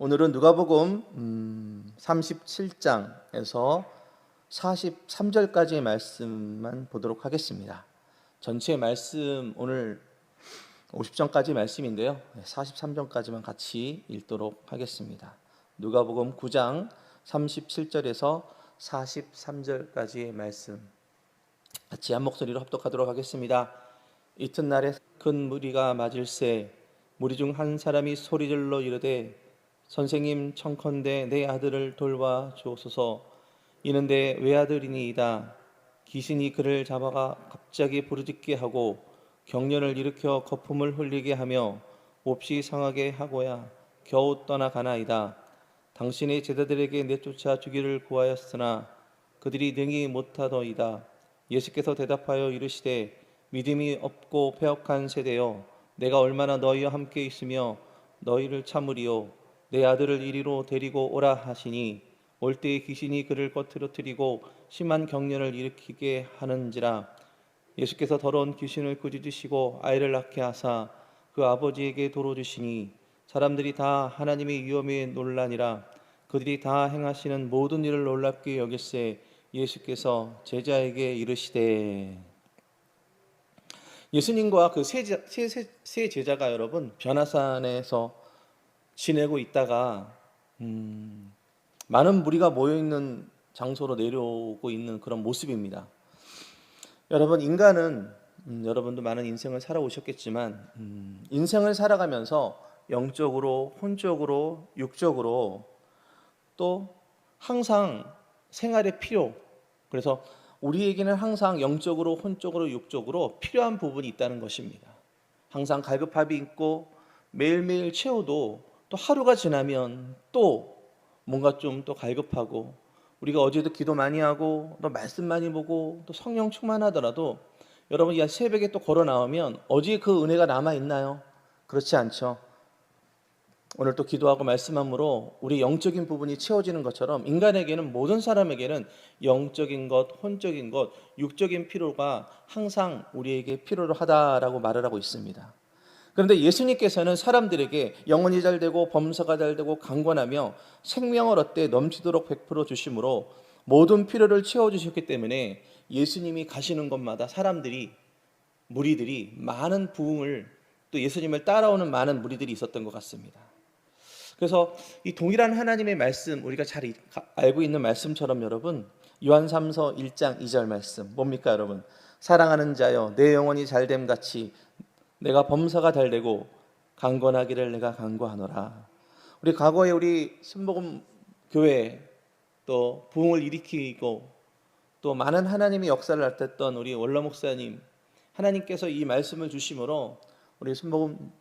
오늘은 누가복음 37장에서 43절까지의 말씀만 보도록 하겠습니다. 전체 말씀 오늘 50절까지 말씀인데요. 43절까지만 같이 읽도록 하겠습니다. 누가복음 9장 37절에서 43절까지의 말씀 같이 한 목소리로 합독하도록 하겠습니다. 이튿날에 큰 무리가 맞을새 무리 중 한 사람이 소리질러 이르되 선생님 청컨대 내 아들을 돌봐 주옵소서. 이는 내 외아들이니이다. 귀신이 그를 잡아가 갑자기 부르짖게 하고 경련을 일으켜 거품을 흘리게 하며 몹시 상하게 하고야 겨우 떠나가나이다. 당신의 제자들에게 내쫓아 주기를 구하였으나 그들이 능히 못하더이다. 예수께서 대답하여 이르시되 믿음이 없고 패역한 세대여, 내가 얼마나 너희와 함께 있으며 너희를 참으리요. 내 아들을 이리로 데리고 오라 하시니 올 때에 귀신이 그를 꺼트러뜨리고 심한 경련을 일으키게 하는지라. 예수께서 더러운 귀신을 꾸짖으시고 아이를 낳게 하사 그 아버지에게 도로 주시니 사람들이 다 하나님의 위엄에 놀라니라. 그들이 다 행하시는 모든 일을 놀랍게 여길새 예수께서 제자에게 이르시되. 예수님과 그 세 제자가 여러분 변화산에서 지내고 있다가 많은 무리가 모여있는 장소로 내려오고 있는 그런 모습입니다. 여러분, 인간은 여러분도 많은 인생을 살아오셨겠지만 인생을 살아가면서 영적으로, 혼적으로, 육적으로 또 항상 생활의 필요, 그래서 우리에게는 항상 영적으로, 혼적으로, 육적으로 필요한 부분이 있다는 것입니다. 항상 갈급함이 있고 매일매일 채워도 또 하루가 지나면 또 뭔가 좀 또 갈급하고, 우리가 어제도 기도 많이 하고 또 말씀 많이 보고 또 성령 충만하더라도 여러분 이 새벽에 또 걸어 나오면 어제 그 은혜가 남아 있나요? 그렇지 않죠. 오늘 또 기도하고 말씀함으로 우리 영적인 부분이 채워지는 것처럼 인간에게는, 모든 사람에게는 영적인 것, 혼적인 것, 육적인 필요가 항상 우리에게 필요로 하다라고 말을 하고 있습니다. 그런데 예수님께서는 사람들에게 영혼이 잘되고 범사가 잘되고 강건하며 생명을 얻되 넘치도록 베풀어 주심으로 모든 필요를 채워주셨기 때문에 예수님이 가시는 곳마다 사람들이, 무리들이 많은 부흥을, 또 예수님을 따라오는 많은 무리들이 있었던 것 같습니다. 그래서 이 동일한 하나님의 말씀, 우리가 잘 알고 있는 말씀처럼 여러분, 요한 3서 1장 2절 말씀 뭡니까 여러분? 사랑하는 자여, 내 영혼이 잘됨 같이 내가 범사가 잘되고 강건하기를 내가 간구하노라. 우리 과거에 우리 순복음 교회 또 부흥을 일으키고 또 많은 하나님의 역사를 나타냈던 우리 원로 목사님, 하나님께서 이 말씀을 주심으로 우리 순복음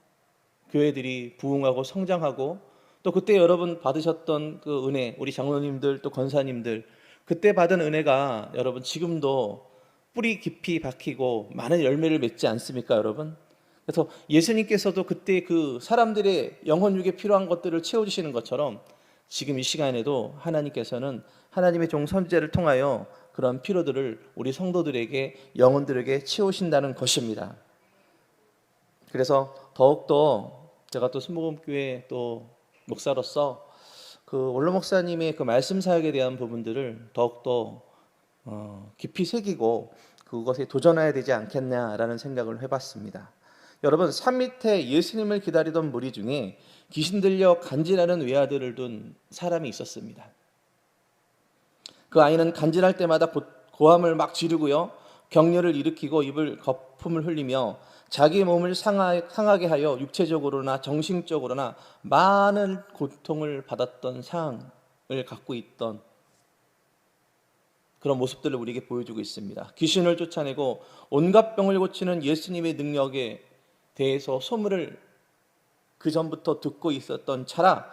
교회들이 부흥하고 성장하고, 또 그때 여러분 받으셨던 그 은혜, 우리 장로님들 또 권사님들 그때 받은 은혜가 여러분 지금도 뿌리 깊이 박히고 많은 열매를 맺지 않습니까 여러분? 그래서 예수님께서도 그때 그 사람들의 영혼 육에 필요한 것들을 채워주시는 것처럼 지금 이 시간에도 하나님께서는 하나님의 종 선지자를 통하여 그런 필요들을 우리 성도들에게, 영혼들에게 채우신다는 것입니다. 그래서 더욱더 제가 또 순복음교회 또 목사로서 그 원로 목사님의 그 말씀 사역에 대한 부분들을 더욱더 깊이 새기고 그것에 도전해야 되지 않겠냐라는 생각을 해봤습니다. 여러분, 산 밑에 예수님을 기다리던 무리 중에 귀신 들려 간질하는 외아들을 둔 사람이 있었습니다. 그 아이는 간질할 때마다 고함을 막 지르고요, 격려를 일으키고 입을 거품을 흘리며 자기 몸을 상하게 하여 육체적으로나 정신적으로나 많은 고통을 받았던 상을 갖고 있던 그런 모습들을 우리에게 보여주고 있습니다. 귀신을 쫓아내고 온갖 병을 고치는 예수님의 능력에 대해서 소문을 그 전부터 듣고 있었던 차라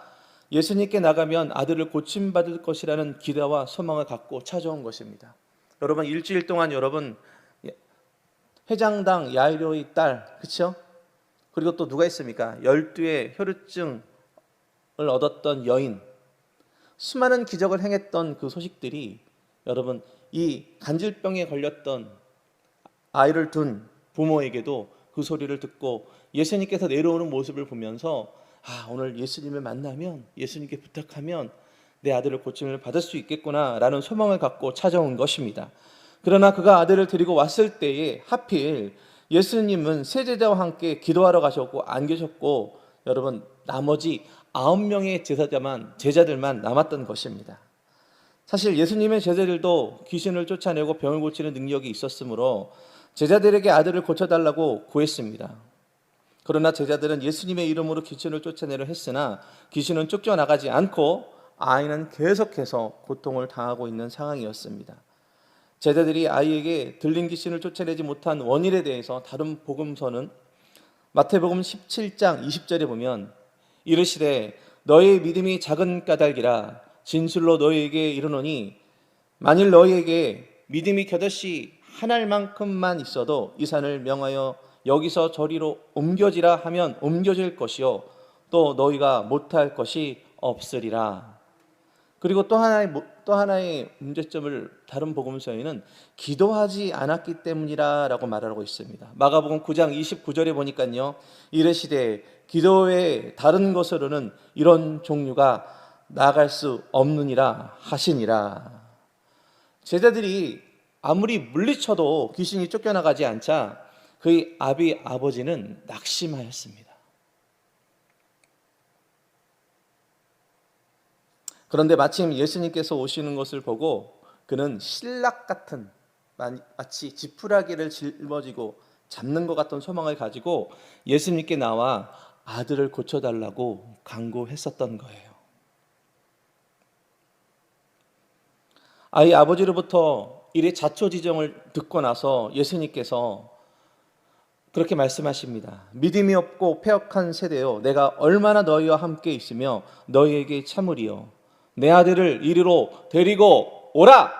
예수님께 나가면 아들을 고침받을 것이라는 기대와 소망을 갖고 찾아온 것입니다. 여러분, 일주일 동안 여러분 회장당 야이로의 딸, 그렇죠? 그리고 또 누가 있습니까? 12의 혈루증을 얻었던 여인, 수많은 기적을 행했던 그 소식들이 여러분 이 간질병에 걸렸던 아이를 둔 부모에게도 그 소리를 듣고 예수님께서 내려오는 모습을 보면서 오늘 예수님을 만나면 예수님께 부탁하면 내 아들을 고침을 받을 수 있겠구나라는 소망을 갖고 찾아온 것입니다. 그러나 그가 아들을 데리고 왔을 때에 하필 예수님은 세 제자와 함께 기도하러 가셨고 안 계셨고, 여러분 나머지 9명의 제자들만 남았던 것입니다. 사실 예수님의 제자들도 귀신을 쫓아내고 병을 고치는 능력이 있었으므로 제자들에게 아들을 고쳐달라고 구했습니다. 그러나 제자들은 예수님의 이름으로 귀신을 쫓아내려 했으나 귀신은 쫓겨나가지 않고 아이는 계속해서 고통을 당하고 있는 상황이었습니다. 제자들이 아이에게 들린 귀신을 쫓아내지 못한 원인에 대해서 다른 복음서는 마태복음 17장 20절에 보면 이르시되 너희의 믿음이 작은 까닭이라 진실로 너희에게 이르노니 만일 너희에게 믿음이 겨자씨 한 알만큼만 있어도 이 산을 명하여 여기서 저리로 옮겨지라 하면 옮겨질 것이요 또 너희가 못할 것이 없으리라. 그리고 또 하나의 문제점을 다른 복음서에는 기도하지 않았기 때문이라고 말하고 있습니다. 마가복음 9장 29절에 보니까요, 이르시되 기도 외에 다른 것으로는 이런 종류가 나아갈 수 없느니라 하시니라. 제자들이 아무리 물리쳐도 귀신이 쫓겨나가지 않자 그의 아버지는 낙심하였습니다. 그런데 마침 예수님께서 오시는 것을 보고 그는 신락 같은, 마치 지푸라기를 짊어지고 잡는 것 같은 소망을 가지고 예수님께 나와 아들을 고쳐달라고 간구했었던 거예요. 아이 아버지로부터 이의 자초지정을 듣고 나서 예수님께서 그렇게 말씀하십니다. 믿음이 없고 패역한 세대요, 내가 얼마나 너희와 함께 있으며 너희에게 참으리요, 내 아들을 이리로 데리고 오라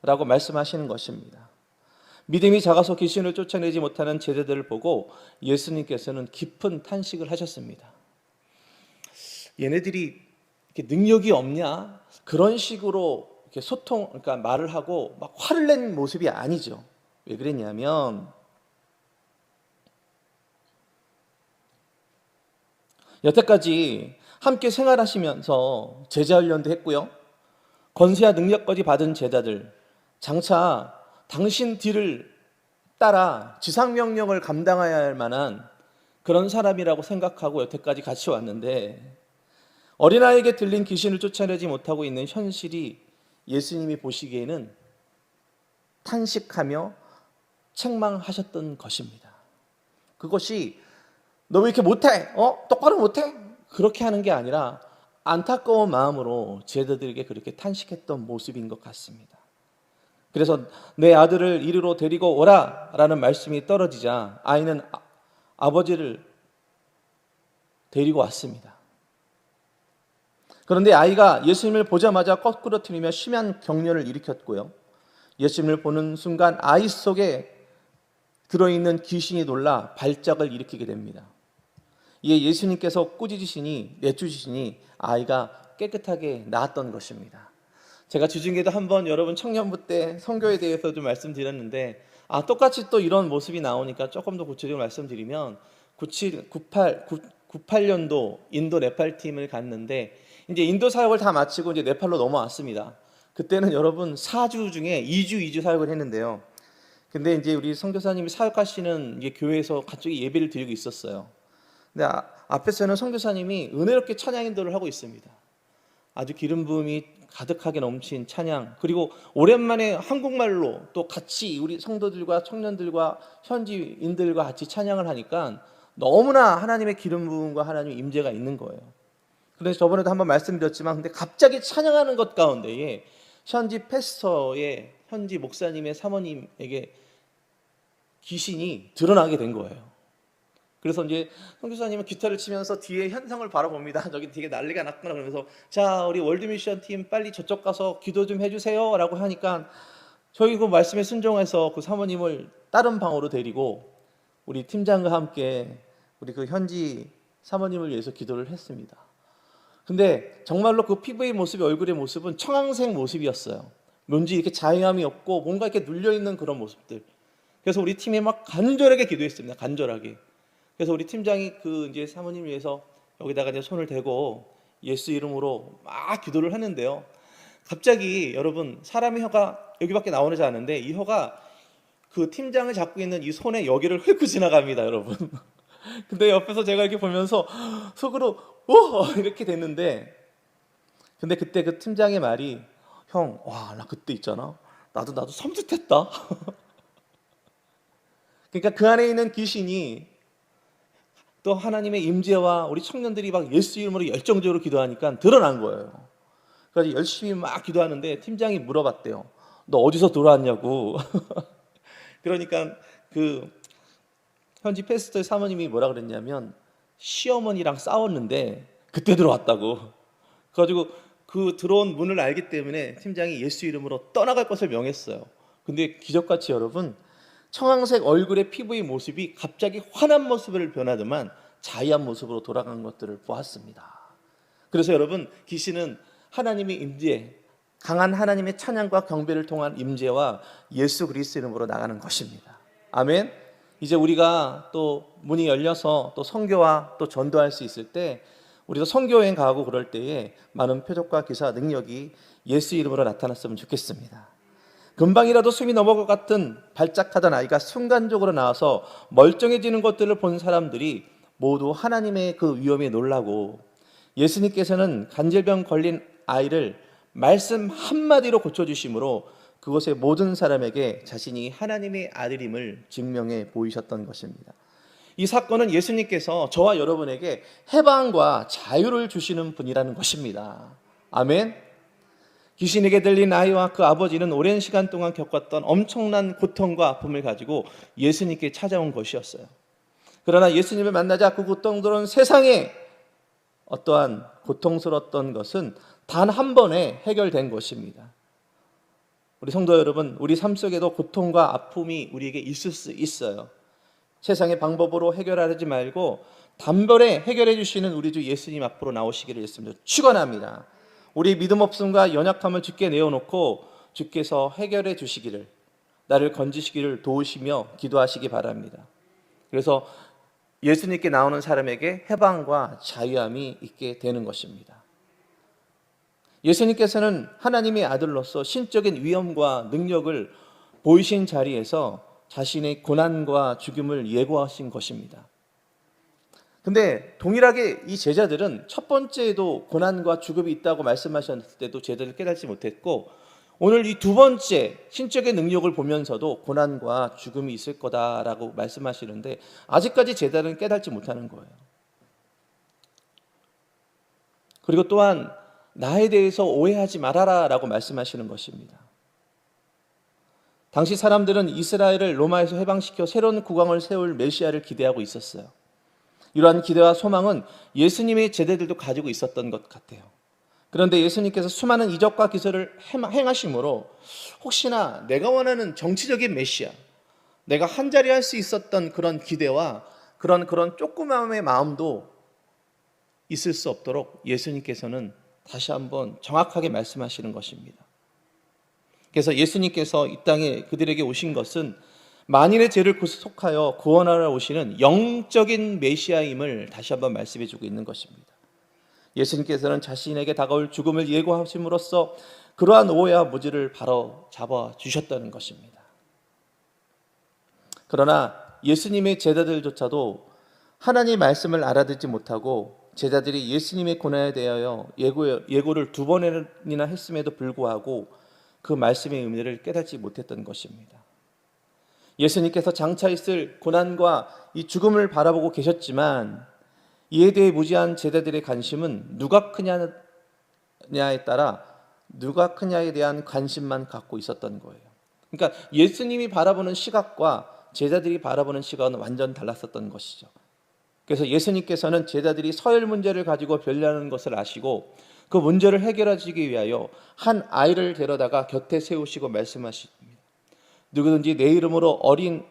라고 말씀하시는 것입니다. 믿음이 작아서 귀신을 쫓아내지 못하는 제자들을 보고 예수님께서는 깊은 탄식을 하셨습니다. 얘네들이 이렇게 능력이 없냐? 그런 식으로 이렇게 그러니까 말을 하고 막 화를 낸 모습이 아니죠. 왜 그랬냐면 여태까지 함께 생활하시면서 제자 훈련도 했고요, 권세와 능력까지 받은 제자들, 장차 당신 뒤를 따라 지상명령을 감당해야 할 만한 그런 사람이라고 생각하고 여태까지 같이 왔는데, 어린아이에게 들린 귀신을 쫓아내지 못하고 있는 현실이 예수님이 보시기에는 탄식하며 책망하셨던 것입니다. 그것이 너 왜 이렇게 못해? 똑바로 못해? 그렇게 하는 게 아니라 안타까운 마음으로 제자들에게 그렇게 탄식했던 모습인 것 같습니다. 그래서 내 아들을 이리로 데리고 오라 라는 말씀이 떨어지자 아이는 아버지를 데리고 왔습니다. 그런데 아이가 예수님을 보자마자 거꾸러뜨리며 심한 경련을 일으켰고요, 예수님을 보는 순간 아이 속에 들어있는 귀신이 놀라 발작을 일으키게 됩니다. 이에 예수님께서 꾸짖으시니 내쫓으시니 아이가 깨끗하게 나았던 것입니다. 제가 주중에도 한번 여러분 청년부 때 선교에 대해서 좀 말씀드렸는데, 똑같이 또 이런 모습이 나오니까 조금 더 구체적으로 말씀드리면 98년도 인도 네팔 팀을 갔는데 이제 인도 사역을 다 마치고 이제 네팔로 넘어왔습니다. 그때는 여러분 4주 중에 2주 사역을 했는데요. 근데 이제 우리 선교사님이 사역하시는 이제 교회에서 갑자기 예배를 드리고 있었어요. 근데 앞에서는 선교사님이 은혜롭게 찬양 인도를 하고 있습니다. 아주 기름 부음이 가득하게 넘친 찬양, 그리고 오랜만에 한국말로 또 같이 우리 성도들과 청년들과 현지인들과 같이 찬양을 하니까 너무나 하나님의 기름 부음과 하나님의 임재가 있는 거예요. 그래서 저번에도 한번 말씀드렸지만 근데 갑자기 찬양하는 것 가운데에 현지 패스터의 현지 목사님의 사모님에게 귀신이 드러나게 된 거예요. 그래서 이제 선교사님은 기타를 치면서 뒤에 현상을 바라봅니다. 저기 되게 난리가 났구나. 그러면서 자, 우리 월드미션 팀 빨리 저쪽 가서 기도 좀 해주세요 라고 하니까 저희 그 말씀에 순종해서 그 사모님을 다른 방으로 데리고 우리 팀장과 함께 우리 그 현지 사모님을 위해서 기도를 했습니다. 근데 정말로 그 피부의 모습이, 얼굴의 모습은 청황색 모습이었어요. 뭔지 이렇게 자유함이 없고 뭔가 이렇게 눌려있는 그런 모습들. 그래서 우리 팀이 막 간절하게 기도했습니다. 간절하게. 그래서 우리 팀장이 그 이제 사모님 위해서 여기다가 이제 손을 대고 예수 이름으로 막 기도를 하는데요. 갑자기 여러분 사람의 혀가 여기밖에 나오지 않은데 이 혀가 그 팀장을 잡고 있는 이 손의 여기를 훑고 지나갑니다, 여러분. 근데 옆에서 제가 이렇게 보면서 속으로 오 이렇게 됐는데, 근데 그때 그 팀장의 말이 형, 와, 나 그때 있잖아. 나도 섬찟했다. 그러니까 그 안에 있는 귀신이 또 하나님의 임재와 우리 청년들이 막 예수 이름으로 열정적으로 기도하니까 드러난 거예요. 그래서 열심히 막 기도하는데 팀장이 물어봤대요. 너 어디서 들어왔냐고. 그러니까 그 현지 패스터 사모님이 뭐라 그랬냐면 시어머니랑 싸웠는데 그때 들어왔다고. 그래가지고 그 들어온 문을 알기 때문에 팀장이 예수 이름으로 떠나갈 것을 명했어요. 근데 기적같이 여러분 청황색 얼굴의 피부의 모습이 갑자기 환한 모습을 변하더만 자유한 모습으로 돌아간 것들을 보았습니다. 그래서 여러분 귀신은 하나님의 임재, 강한 하나님의 찬양과 경배를 통한 임재와 예수 그리스도 이름으로 나가는 것입니다. 아멘. 이제 우리가 또 문이 열려서 또 선교와 또 전도할 수 있을 때 우리도 선교여행 가고 그럴 때에 많은 표적과 기사 능력이 예수 이름으로 나타났으면 좋겠습니다. 금방이라도 숨이 넘어갈 것 같은 발작하던 아이가 순간적으로 나와서 멀쩡해지는 것들을 본 사람들이 모두 하나님의 그 위엄에 놀라고 예수님께서는 간질병 걸린 아이를 말씀 한마디로 고쳐주심으로 그곳의 모든 사람에게 자신이 하나님의 아들임을 증명해 보이셨던 것입니다. 이 사건은 예수님께서 저와 여러분에게 해방과 자유를 주시는 분이라는 것입니다. 아멘. 귀신에게 들린 아이와 그 아버지는 오랜 시간 동안 겪었던 엄청난 고통과 아픔을 가지고 예수님께 찾아온 것이었어요. 그러나 예수님을 만나자 그 고통스러운 세상에 어떠한 고통스러웠던 것은 단 한 번에 해결된 것입니다. 우리 성도 여러분, 우리 삶 속에도 고통과 아픔이 우리에게 있을 수 있어요. 세상의 방법으로 해결하지 말고 단번에 해결해 주시는 우리 주 예수님 앞으로 나오시기를 예수님으로 축원합니다. 우리 믿음 없음과 연약함을 주께 내어놓고 주께서 해결해 주시기를, 나를 건지시기를 도우시며 기도하시기 바랍니다. 그래서 예수님께 나오는 사람에게 해방과 자유함이 있게 되는 것입니다. 예수님께서는 하나님의 아들로서 신적인 위엄과 능력을 보이신 자리에서 자신의 고난과 죽음을 예고하신 것입니다. 근데 동일하게 이 제자들은 첫 번째에도 고난과 죽음이 있다고 말씀하셨을 때도 제자들을 깨닫지 못했고, 오늘 이 두 번째 신적인 능력을 보면서도 고난과 죽음이 있을 거다라고 말씀하시는데 아직까지 제자들은 깨닫지 못하는 거예요. 그리고 또한 나에 대해서 오해하지 말아라 라고 말씀하시는 것입니다. 당시 사람들은 이스라엘을 로마에서 해방시켜 새로운 국왕을 세울 메시아를 기대하고 있었어요. 이러한 기대와 소망은 예수님의 제자들도 가지고 있었던 것 같아요. 그런데 예수님께서 수많은 이적과 기사를 행하심으로 혹시나 내가 원하는 정치적인 메시아, 내가 한자리 할 수 있었던 그런 기대와 그런 조그마함의 마음도 있을 수 없도록 예수님께서는 다시 한번 정확하게 말씀하시는 것입니다. 그래서 예수님께서 이 땅에 그들에게 오신 것은 만인의 죄를 속하여 구원하러 오시는 영적인 메시아임을 다시 한번 말씀해 주고 있는 것입니다. 예수님께서는 자신에게 다가올 죽음을 예고하심으로써 그러한 오해와 무지를 바로 잡아 주셨다는 것입니다. 그러나 예수님의 제자들조차도 하나님의 말씀을 알아듣지 못하고 제자들이 예수님의 고난에 대하여 예고를 두 번이나 했음에도 불구하고 그 말씀의 의미를 깨닫지 못했던 것입니다. 예수님께서 장차 있을 고난과 이 죽음을 바라보고 계셨지만 이에 대해 무지한 제자들의 관심은 누가 크냐에 따라 누가 크냐에 대한 관심만 갖고 있었던 거예요. 그러니까 예수님이 바라보는 시각과 제자들이 바라보는 시각은 완전 달랐었던 것이죠. 그래서 예수님께서는 제자들이 서열 문제를 가지고 변려하는 것을 아시고 그 문제를 해결하시기 위하여 한 아이를 데려다가 곁에 세우시고 말씀하십니다. 누구든지 내 이름으로 어린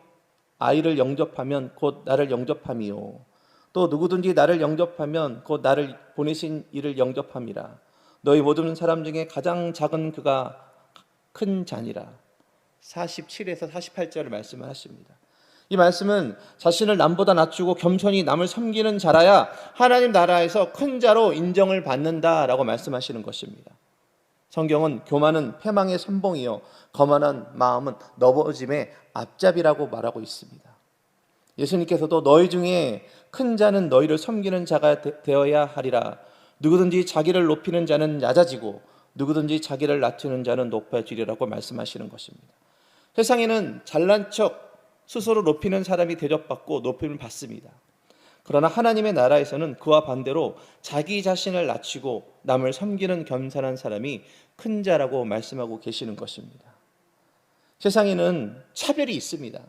아이를 영접하면 곧 나를 영접함이요, 또 누구든지 나를 영접하면 곧 나를 보내신 이를 영접함이라. 너희 모든 사람 중에 가장 작은 그가 큰 자니라. 47에서 48절을 말씀을 하십니다. 이 말씀은 자신을 남보다 낮추고 겸손히 남을 섬기는 자라야 하나님 나라에서 큰 자로 인정을 받는다라고 말씀하시는 것입니다. 성경은 교만은 패망의 선봉이요 거만한 마음은 넘어짐의 앞잡이라고 말하고 있습니다. 예수님께서도 너희 중에 큰 자는 너희를 섬기는 자가 되어야 하리라. 누구든지 자기를 높이는 자는 낮아지고 누구든지 자기를 낮추는 자는 높아지리라고 말씀하시는 것입니다. 세상에는 잘난 척 스스로 높이는 사람이 대접받고 높임을 받습니다. 그러나 하나님의 나라에서는 그와 반대로 자기 자신을 낮추고 남을 섬기는 겸손한 사람이 큰 자라고 말씀하고 계시는 것입니다. 세상에는 차별이 있습니다.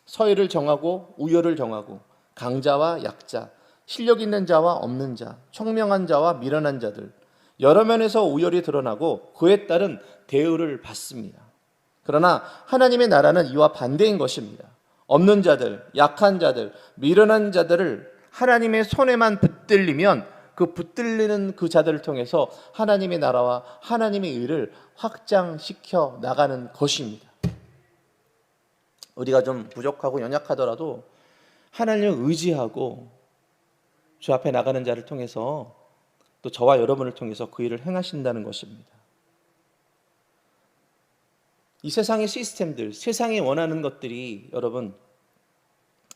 서열을 정하고 우열을 정하고 강자와 약자, 실력 있는 자와 없는 자, 총명한 자와 미련한 자들, 여러 면에서 우열이 드러나고 그에 따른 대우를 받습니다. 그러나 하나님의 나라는 이와 반대인 것입니다. 없는 자들, 약한 자들, 미련한 자들을 하나님의 손에만 붙들리면 그 붙들리는 그 자들을 통해서 하나님의 나라와 하나님의 의를 확장시켜 나가는 것입니다. 우리가 좀 부족하고 연약하더라도 하나님을 의지하고 주 앞에 나가는 자를 통해서 또 저와 여러분을 통해서 그 일을 행하신다는 것입니다. 이 세상의 시스템들, 세상이 원하는 것들이 여러분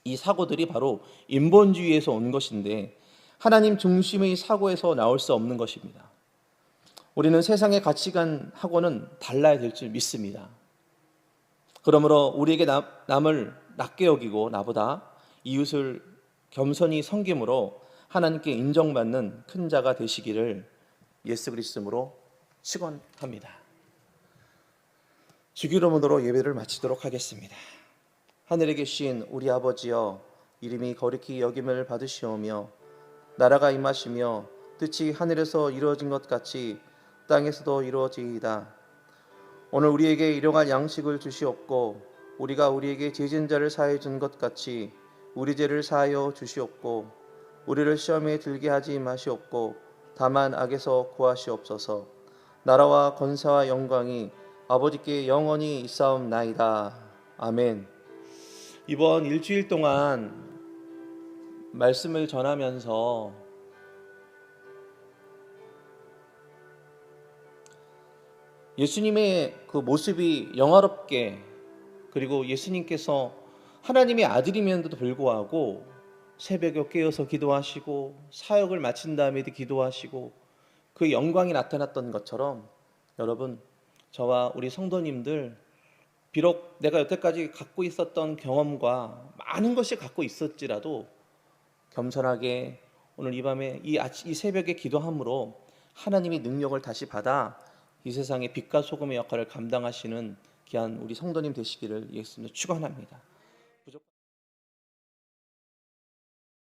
이 사고들이 바로 인본주의에서 온 것인데 하나님 중심의 사고에서 나올 수 없는 것입니다. 우리는 세상의 가치관하고는 달라야 될 줄 믿습니다. 그러므로 우리에게 남을 낮게 여기고 나보다 이웃을 겸손히 섬김으로 하나님께 인정받는 큰 자가 되시기를 예수 그리스도로 축원합니다. 주기도문으로 예배를 마치도록 하겠습니다. 하늘에 계신 우리 아버지여, 이름이 거룩히 여김을 받으시오며 나라가 임하시며 뜻이 하늘에서 이루어진 것 같이 땅에서도 이루어지이다. 오늘 우리에게 일용할 양식을 주시옵고 우리가 우리에게 죄진 자를 사하여 준 것 같이 우리 죄를 사하여 주시옵고 우리를 시험에 들게 하지 마시옵고 다만 악에서 구하시옵소서. 나라와 권세와 영광이 아버지께 영원히 있사옵나이다. 아멘. 이번 일주일 동안 말씀을 전하면서 예수님의 그 모습이 영화롭게, 그리고 예수님께서 하나님의 아들이면서도 불구하고 새벽에 깨어서 기도하시고 사역을 마친 다음에도 기도하시고 그 영광이 나타났던 것처럼 여러분, 저와 우리 성도님들 비록 내가 여태까지 갖고 있었던 경험과 많은 것이 갖고 있었지라도 겸손하게 오늘 이 밤에 이 새벽에 기도함으로 하나님의 능력을 다시 받아 이 세상의 빛과 소금의 역할을 감당하시는 귀한 우리 성도님 되시기를 예수님으로 축원합니다.